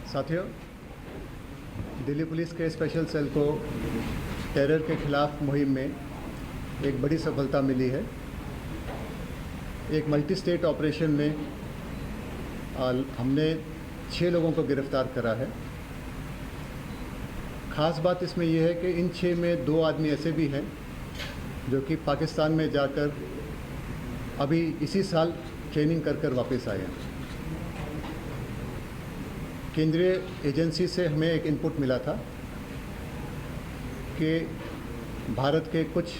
साथियों, दिल्ली पुलिस के special cell को टेरर के खिलाफ मुहिम में एक बड़ी सफलता मिली है। एक मल्टी स्टेट ऑपरेशन में हमने 6 लोगों को गिरफ्तार करा है। ख़ास बात इसमें यह है कि इन 6 में 2 आदमी ऐसे भी हैं जो कि पाकिस्तान में जाकर अभी इसी साल ट्रेनिंग कर वापस आए हैं। केंद्रीय एजेंसी से हमें एक इनपुट मिला था कि भारत के कुछ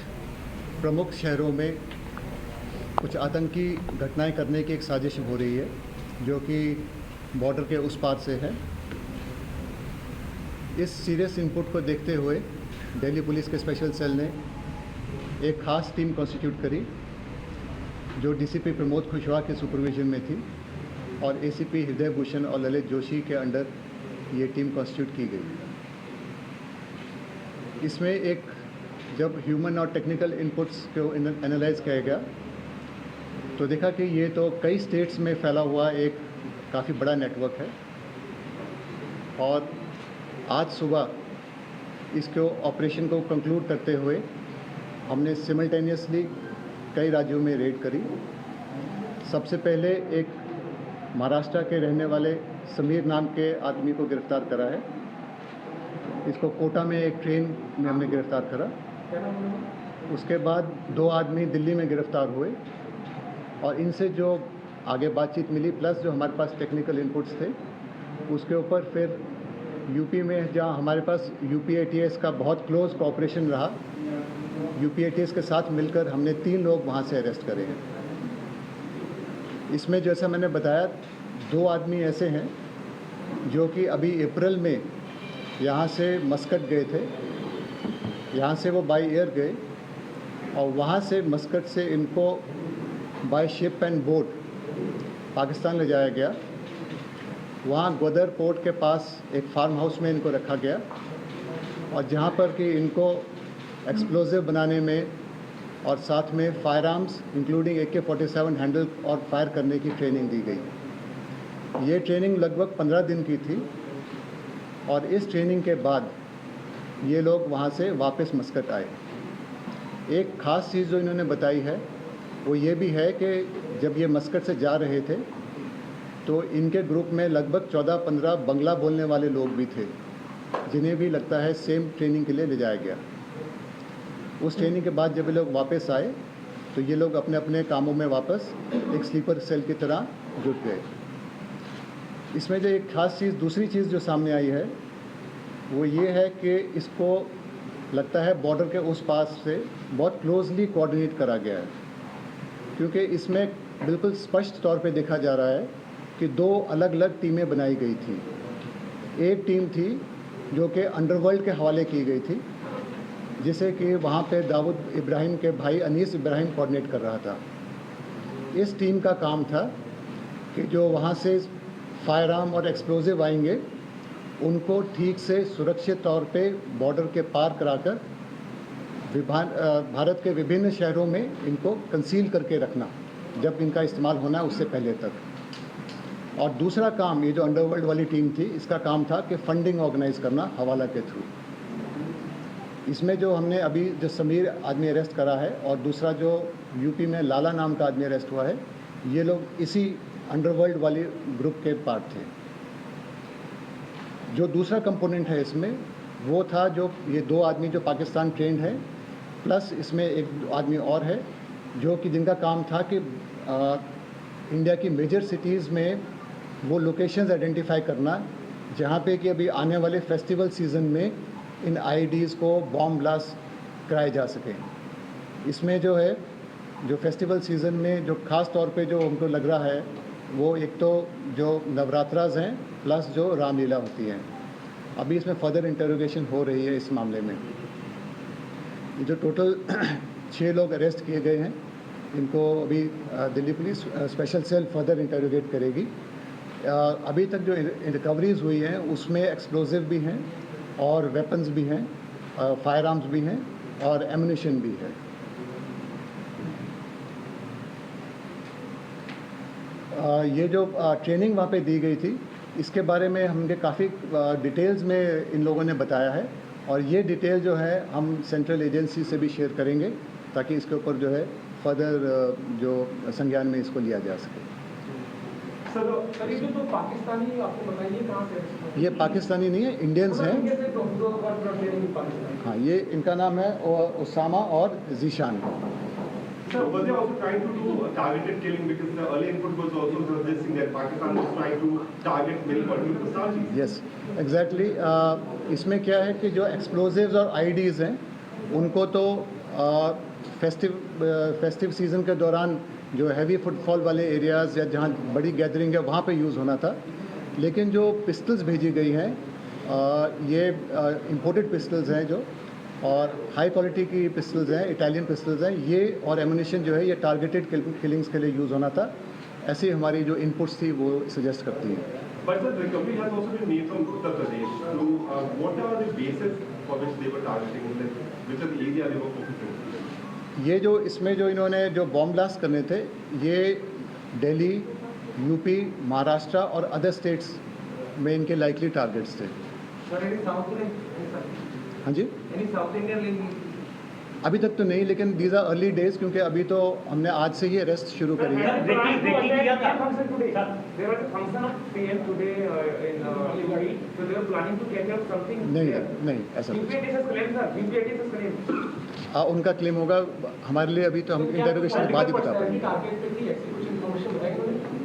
प्रमुख शहरों में कुछ आतंकी घटनाएं करने की एक साजिश हो रही है जो कि बॉर्डर के उस पार से है। इस सीरियस इनपुट को देखते हुए दिल्ली पुलिस के स्पेशल सेल ने एक ख़ास टीम कॉन्स्टिट्यूट करी जो डीसीपी प्रमोद कुशवाहा के सुपरविजन में थी और एसीपी हृदय भूषण और ललित जोशी के अंडर ये टीम कॉन्स्टिट्यूट की गई। इसमें एक जब ह्यूमन और टेक्निकल इनपुट्स को एनालाइज किया गया तो देखा कि ये तो कई स्टेट्स में फैला हुआ एक काफ़ी बड़ा नेटवर्क है और आज सुबह इसको ऑपरेशन को कंक्लूड करते हुए हमने सिमल्टेनियसली कई राज्यों में रेड करी। सबसे पहले एक महाराष्ट्र के रहने वाले समीर नाम के आदमी को गिरफ्तार करा है। इसको कोटा में एक ट्रेन में हमने गिरफ्तार करा। उसके बाद 2 आदमी दिल्ली में गिरफ्तार हुए और इनसे जो आगे बातचीत मिली प्लस जो हमारे पास टेक्निकल इनपुट्स थे उसके ऊपर फिर यूपी में जहाँ हमारे पास यूपीएटीएस का बहुत क्लोज कोऑपरेशन रहा, यूपीएटीएस के साथ मिलकर हमने 3 लोग वहाँ से अरेस्ट करे हैं। इसमें जैसा मैंने बताया 2 आदमी ऐसे हैं जो कि अभी अप्रैल में यहाँ से मस्कट गए थे। यहाँ से वो बाई एयर गए और वहाँ से मस्कट से इनको by ship and boat Pakistan ले जाया गया। वहाँ ग्वादर पोर्ट के पास एक फार्म हाउस में इनको रखा गया और जहाँ पर कि इनको एक्सप्लोजिव बनाने में और साथ में fire arms including AK-47 handle और फायर करने की ट्रेनिंग दी गई। ये ट्रेनिंग लगभग 15 दिन की थी और इस ट्रेनिंग के बाद ये लोग वहाँ से वापस मस्कट आए। एक ख़ास चीज़ जो इन्होंने बताई है वो ये भी है कि जब ये मस्कट से जा रहे थे तो इनके ग्रुप में लगभग 14-15 बंगला बोलने वाले लोग भी थे जिन्हें भी लगता है सेम ट्रेनिंग के लिए ले जाया गया। उस ट्रेनिंग के बाद जब ये लोग वापस आए तो ये लोग अपने अपने कामों में वापस एक स्लीपर सेल की तरह जुट गए। इसमें जो एक ख़ास चीज़ दूसरी चीज़ जो सामने आई है वो ये है कि इसको लगता है बॉर्डर के उस पास से बहुत क्लोजली कोऑर्डिनेट करा गया है क्योंकि इसमें बिल्कुल स्पष्ट तौर पे देखा जा रहा है कि 2 अलग अलग टीमें बनाई गई थी। एक टीम थी जो कि अंडरवर्ल्ड के हवाले की गई थी जिसे कि वहाँ पे दाऊद इब्राहिम के भाई अनीस इब्राहिम कोऑर्डिनेट कर रहा था। इस टीम का काम था कि जो वहाँ से फायर आर्म और एक्सप्लोजिव आएंगे उनको ठीक से सुरक्षित तौर पे बॉर्डर के पार कराकर भारत के विभिन्न शहरों में इनको कंसील करके रखना जब इनका इस्तेमाल होना उससे पहले तक। और दूसरा काम ये जो अंडरवर्ल्ड वाली टीम थी इसका काम था कि फंडिंग ऑर्गेनाइज करना हवाला के थ्रू। इसमें जो हमने अभी जो समीर आदमी अरेस्ट करा है और दूसरा जो यूपी में लाला नाम का आदमी अरेस्ट हुआ है ये लोग इसी अंडरवर्ल्ड वाली ग्रुप के पार्ट थे। जो दूसरा कंपोनेंट है इसमें वो था जो ये 2 आदमी जो पाकिस्तान ट्रेंड है प्लस इसमें एक आदमी और है जो कि जिनका काम था कि इंडिया की मेजर सिटीज़ में वो लोकेशंस आइडेंटिफाई करना जहाँ पे कि अभी आने वाले फेस्टिवल सीज़न में इन आईडीज़ को बॉम्ब ब्लास्ट कराए जा सकें। इसमें जो है जो फेस्टिवल सीज़न में जो ख़ास तौर पे जो हमको लग रहा है वो एक तो जो नवरात्रास हैं प्लस जो रामलीला होती हैं। अभी इसमें फर्दर इंटरोगेशन हो रही है इस मामले में। ये जो टोटल 6 लोग अरेस्ट किए गए हैं इनको अभी Delhi police special cell further interrogate करेगी। अभी तक जो रिकवरीज हुई हैं उसमें एक्सप्लोजिव भी हैं और वेपन्स भी हैं, फायर आर्म्स भी हैं और एमुनिशन भी है। ये जो ट्रेनिंग वहाँ पे दी गई थी, इसके बारे में हमने काफ़ी डिटेल्स में इन लोगों ने बताया है, और ये डिटेल जो है हम सेंट्रल एजेंसी से भी शेयर करेंगे ताकि इसके ऊपर जो है फर्दर जो संज्ञान में इसको लिया जा सके। सर ये तो पाकिस्तानी आपको बताइए कहाँ से? ये पाकिस्तानी नहीं है, इंडियंस हैं। हाँ, ये इनका नाम है उसामा और Zeeshan. So was they also trying to do targeted killing, because the early input was also suggesting that Pakistan was trying to target many particular personalities? Yes, exactly. इसमें क्या है कि जो एक्सप्लोजिव्स और आईडीज़ हैं उनको तो फेस्टिव सीज़न के दौरान जो हैवी फुटफॉल वाले एरियाज़ या जहाँ बड़ी गैदरिंग है वहाँ पे यूज़ होना था, लेकिन जो पिस्टल्स भेजी गई हैं ये इंपोर्टेड पिस्टल्स हैं जो, और हाई क्वालिटी की पिस्टल्स हैं, इटालियन पिस्टल्स हैं ये, और एमुनिशन जो है ये टारगेटेड किलिंग्स के लिए यूज़ होना था। ऐसी हमारी जो इनपुट्स थी वो सजेस्ट करती हैं। But the recovery has also been made from Uttar Pradesh. So what are the bases for which they were targeting, which are the area they were focusing? ये जो इसमें जो इन्होंने जो बॉम्ब ब्लास्ट करने थे ये दिल्ली, यूपी, महाराष्ट्र और अदर स्टेट्स में इनके लाइकली टारगेट्स थे। हाँ जी, अभी तक तो नहीं, लेकिन दीज आर अर्ली डेज, क्योंकि अभी तो हमने आज से ही अरेस्ट शुरू करी है। नहीं ऐसा उनका क्लेम होगा, हमारे लिए अभी तो हम इंटरोगेशन के बाद ही बता पाएंगे।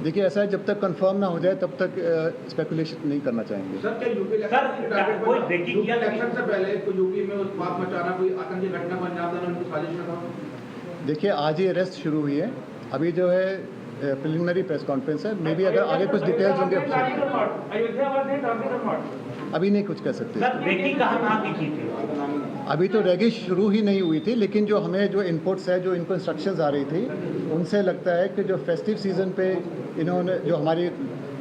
देखिए ऐसा है, जब तक कंफर्म ना हो जाए तब तक स्पेकुलेशन नहीं करना चाहेंगे। सर क्या यूपी इलेक्शन से पहले कोई यूपी में उत्पात मचाना, कोई आतंकी घटना को अंजाम देना उनकी साजिश में था? देखिए आज ही अरेस्ट शुरू हुई है, अभी जो है प्रिलिमिनरी प्रेस कॉन्फ्रेंस है, मे बी अगर आगे कुछ डिटेल्स होंगे अभी नहीं कुछ कह सकते। अभी तो रैगिश शुरू ही नहीं हुई थी, लेकिन जो हमें जो इनपुट्स है, जो इनको इंस्ट्रक्शंस आ रही थी, उनसे लगता है कि जो फेस्टिव सीज़न पे इन्होंने जो हमारी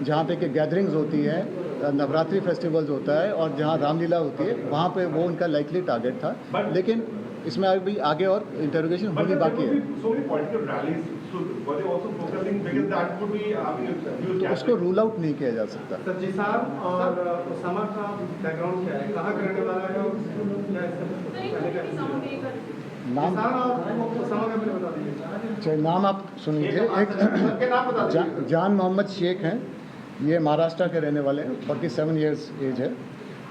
जहाँ पे कि गैदरिंग्स होती हैं, नवरात्रि फेस्टिवल्स होता है और जहाँ रामलीला होती है, वहाँ पे वो उनका लाइकली टारगेट था, लेकिन इसमें अभी आगे और इंटरोगेशन होनी बाकी है। तो उसको रूल आउट नहीं किया जा सकता। जिसान और उसामा का बैकग्राउंड क्या है, कहाँ का रहने वाला है और नाम अच्छा नाम आप सुन लीजिए। एक जान मोहम्मद शेख हैं, ये महाराष्ट्र के रहने वाले हैं, 47 ईयर्स एज है।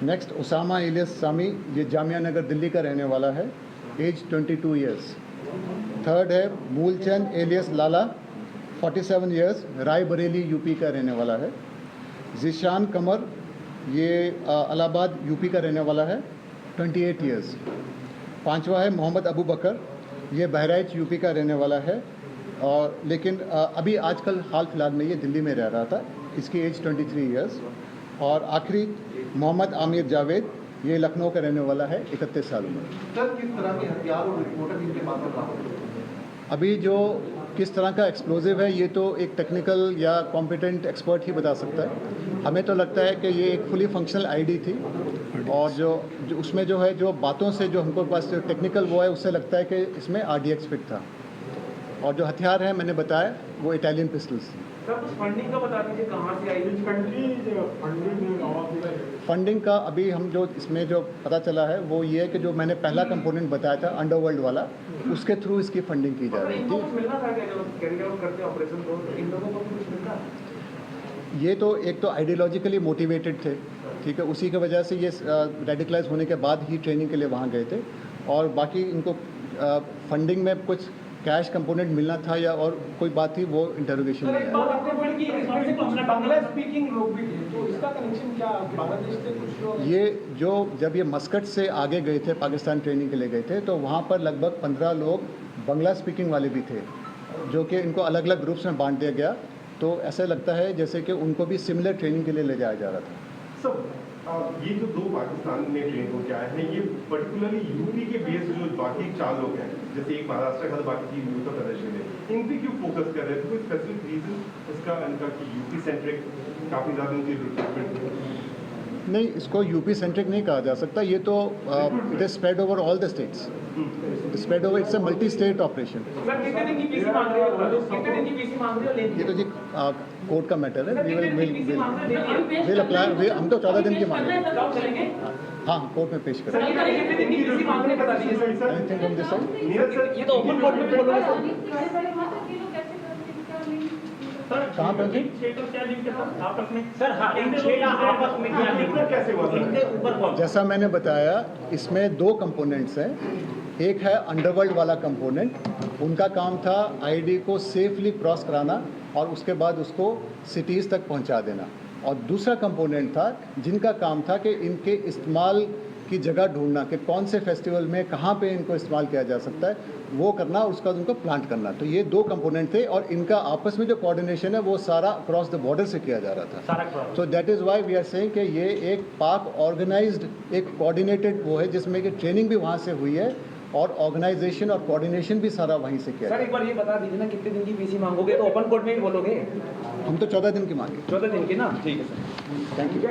नेक्स्ट उसामा इलियास सामी, ये जामिया नगर दिल्ली का रहने वाला है, एज 22 ईयर्स। थर्ड है मूलचंद एलियस लाला, 47 ईयर्स, रायबरेली यूपी का रहने वाला है। जीशान कमर, ये इलाहाबाद यूपी का रहने वाला है, 28 ईयर्स। पांचवा है मोहम्मद अबू बकर, ये बहराइच यूपी का रहने वाला है, और लेकिन अभी आजकल हाल फिलहाल में ये दिल्ली में रह रहा था, इसकी एज 23 ईयर्स। और आखिरी मोहम्मद आमिर जावेद, ये लखनऊ का रहने वाला है, 31 साल उम्र। सर किस तरह के हथियार और रिपोर्टर इनके पास में? अभी जो किस तरह का एक्सप्लोजिव है ये तो एक टेक्निकल या कॉम्पिटेंट एक्सपर्ट ही बता सकता है। हमें तो लगता है कि ये एक फुली फंक्शनल आईडी थी, और जो उसमें जो है जो बातों से जो हमको पास जो टेक्निकल वो है उससे लगता है कि इसमें RDX फिट था, और जो हथियार हैं मैंने बताया वो इटालियन पिस्टल्स थी। फंडिंग का बता दीजिए, कहाँ से आई फंडिंग का अभी हम जो इसमें जो पता चला है वो ये है कि जो मैंने पहला कंपोनेंट बताया था अंडरवर्ल्ड वाला, उसके थ्रू इसकी फंडिंग की जा रही थी। ये तो एक तो आइडियोलॉजिकली मोटिवेटेड थे, ठीक है, उसी की वजह से ये रेडिकलाइज होने के बाद ही ट्रेनिंग के लिए वहाँ गए थे, और बाकी इनको फंडिंग में कुछ कैश कंपोनेंट मिलना था या और कोई बात थी वो इंटरोगेशन में है। ये जो जब ये मस्कट से आगे गए थे, पाकिस्तान ट्रेनिंग के लिए गए थे, तो वहाँ पर लगभग 15 लोग बांग्ला स्पीकिंग वाले भी थे, जो कि इनको अलग अलग ग्रुप्स में बांट दिया गया। तो ऐसा लगता है जैसे कि उनको भी सिमिलर ट्रेनिंग के लिए ले जाया जा रहा था। ये जो दो पाकिस्तान में ट्रेन होकर आए हैं, ये पर्टिकुलरली यूपी के बेस जो बाकी 4 लोग हैं, जैसे एक महाराष्ट्र का, बाकी 3 उत्तर प्रदेश के, इन पे क्यों फोकस कर रहे हैं? कोई स्पेसिफिक रीजन इसका इनका कि यूपी सेंट्रिक काफ़ी ज़्यादा उनकी रिक्रूटमेंट? नहीं, इसको यूपी सेंट्रिक नहीं कहा जा सकता, ये तो it is spread over all the states, spread over, it's a multi state operation. ये तो जी कोर्ट का मैटर है, विल अप्लाई। हम तो 14 दिन की मांगे, हाँ कोर्ट में पेश करेंगे। ये तो ओपन कोर्ट में बोलोगे कहाँ पर सर? हाँ, आपस में क्या लिंक कैसे हुआ? इनके ऊपर जैसा मैंने बताया, इसमें 2 कंपोनेंट्स हैं। एक है अंडरवर्ल्ड वाला कंपोनेंट, उनका काम था आईडी को सेफली क्रॉस कराना और उसके बाद उसको सिटीज़ तक पहुंचा देना। और दूसरा कंपोनेंट था जिनका काम था कि इनके इस्तेमाल की जगह ढूंढना, कि कौन से फेस्टिवल में कहाँ पे इनको इस्तेमाल किया जा सकता है, वो करना, उसका उनको प्लांट करना। तो ये 2 कंपोनेंट थे और इनका आपस में जो कोऑर्डिनेशन है वो सारा अक्रॉस द बॉर्डर से किया जा रहा था। So that is why we are saying कि ये एक पाक ऑर्गेनाइज्ड, एक कोऑर्डिनेटेड वो है जिसमें कि ट्रेनिंग भी वहाँ से हुई है और ऑर्गेनाइजेशन और कोऑर्डिनेशन भी सारा वहीं से किया। सर एक बार ये बता दीजिए ना, कितने दिन की पीसी मांगोगे? तो ओपन कोर्ट में ही बोलोगे? हम तो 14 दिन की मांगे। 14 दिन की ना, ठीक है sir, thank you.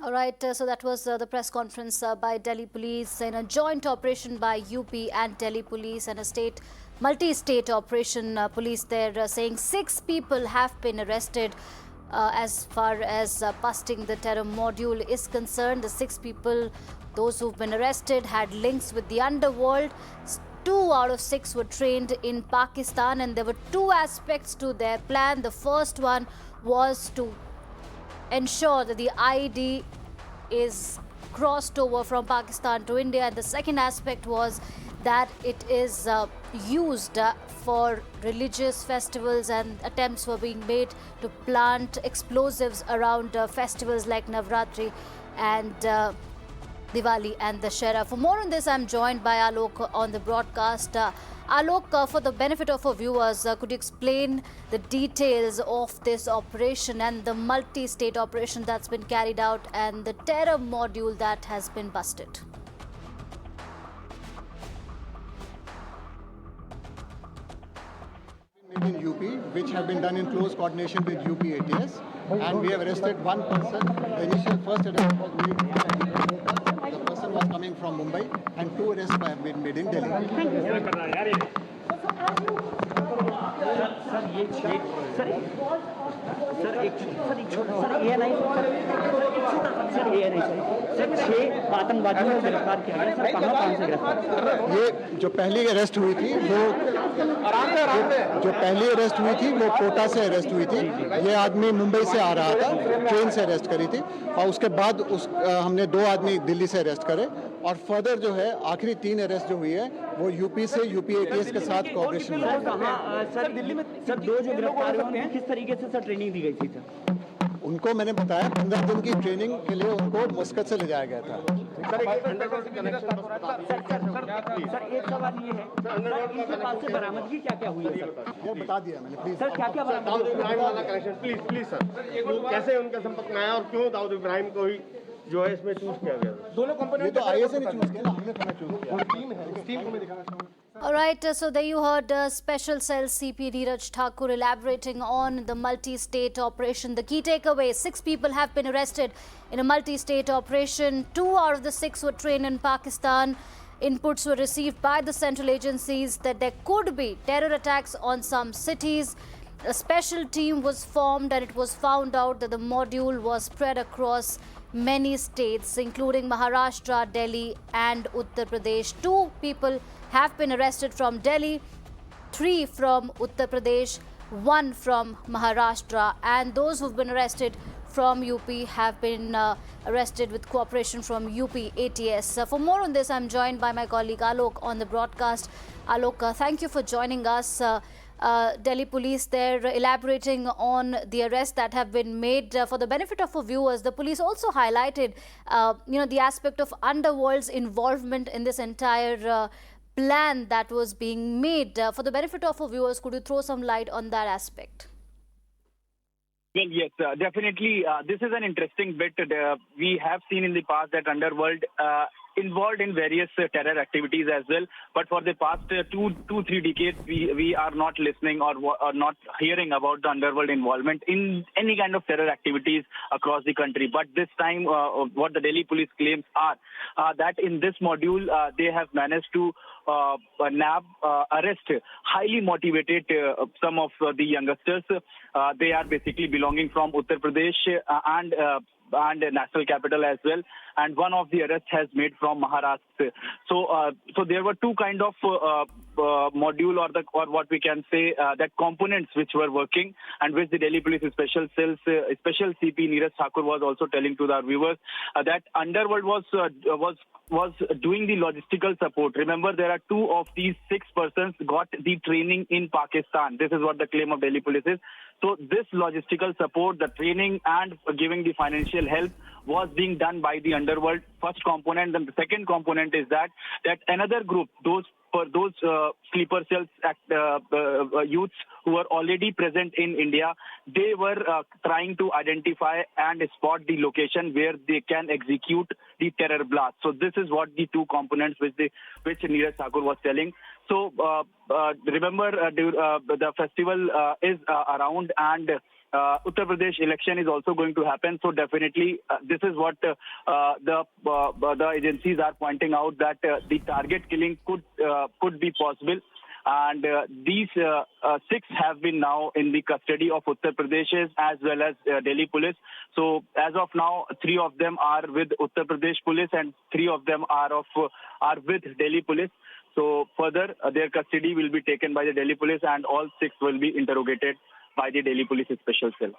All right, so that was the press conference by Delhi Police in a joint operation by UP and Delhi Police and a multi-state operation. Police there saying 6 people have been arrested. As far as busting the terror module is concerned, the 6 people, those who've been arrested, had links with the underworld. 2 out of 6 were trained in Pakistan, and there were 2 aspects to their plan. The first one was to ensure that the ID is crossed over from Pakistan to India, and the second aspect was that it is used for religious festivals, and attempts were being made to plant explosives around festivals like Navratri and Diwali and Dussehra. For more on this, I'm joined by Alok on the broadcast. Alok, for the benefit of our viewers, could you explain the details of this operation and the multi-state operation that's been carried out and the terror module that has been busted? In UP, which have been done in close coordination with UP ATS, and we have arrested 1 person. The initial first arrest was made in Kolkata. The person was coming from Mumbai, and 2 arrests have been made in Delhi. आतंकवादियों को गिरफ्तार किया गया। Sir कहां से गिरफ्तार? ये जो पहली अरेस्ट हुई थी वो कोटा से अरेस्ट हुई थी। ये आदमी मुंबई से आ रहा था, ट्रेन से अरेस्ट करी थी, और उसके बाद हमने 2 आदमी दिल्ली से अरेस्ट करे, और फर्दर जो है आखिरी 3 अरेस्ट जो हुई है वो यूपी से यूपी एटीएस के साथ कोऑर्डिनेशन में। सर दिल्ली में सर 2 जो गिरफ्तार हुए हैं, किस तरीके से सर ट्रेनिंग दी गई थी सर? उनको मैंने बताया 15 दिन की ट्रेनिंग के लिए उनको मस्कत से ले जाया गया था। सर एक सवाल ये है, इनके पास से बरामदगी क्या हुई है सर? ये बता दिया मैंने, प्लीज। सर क्या दाऊद इब्राहिम वाला कनेक्शन प्लीज सर, कैसे उनका संपर्क में आया और क्यों दाऊद इब्राहिम को ही जो है इसमें चूज किया गया? दोनों ये तो आईएसए ने चूज किया ना, हमने थोड़ा चूज किया। टीम है, इस टीम को मैं दिखाना चाहूंगा। All right, so there you heard Special Cell CP Neeraj Thakur elaborating on the multi-state operation. The key takeaway: 6 people have been arrested in a multi-state operation. 2 out of the 6 were trained in Pakistan. Inputs were received by the central agencies that there could be terror attacks on some cities. A special team was formed, and it was found out that the module was spread across many states, including Maharashtra, Delhi, and Uttar Pradesh. 2 people have been arrested from Delhi, 3 from Uttar Pradesh, 1 from Maharashtra, and those who've been arrested from UP have been arrested with cooperation from UP ATS. For more on this, I'm joined by my colleague Alok on the broadcast. Alok, thank you for joining us. Delhi Police there elaborating on the arrests that have been made. For the benefit of our viewers, the police also highlighted the aspect of underworld's involvement in this entire plan that was being made. For the benefit of our viewers, could you throw some light on that aspect? Well, yes, definitely. This is an interesting bit. We have seen in the past that underworld involved in various terror activities as well. But for the past 2-3 decades, we are not listening or not hearing about the underworld involvement in any kind of terror activities across the country. But this time, what the Delhi police claims are that in this module, they have managed to arrest highly motivated some of the youngsters. They are basically belonging from Uttar Pradesh and national capital as well, and one of the arrests has made from Maharashtra. So there were two kind of module or what we can say that components which were working, and which the Delhi Police Special Cells Special CP Neeraj Thakur was also telling to the viewers that underworld was doing the logistical support. Remember, there are 2 of these 6 persons got the training in Pakistan. This is what the claim of Delhi Police is. So this logistical support, the training and giving the financial help was being done by the underworld, first component. And the second component is that another group, those sleeper cells youths who are already present in India, they were trying to identify and spot the location where they can execute the terror blast. So this is what the 2 components which Neeraj Thakur was telling. So remember, the festival is around, and Uttar Pradesh election is also going to happen. So definitely, this is what the agencies are pointing out, that the target killing could be possible. And these 6 have been now in the custody of Uttar Pradesh as well as Delhi police. So as of now, 3 of them are with Uttar Pradesh police and 3 of them are with Delhi police. So further, their custody will be taken by the Delhi police, and all 6 will be interrogated by the Delhi Police Special Cell.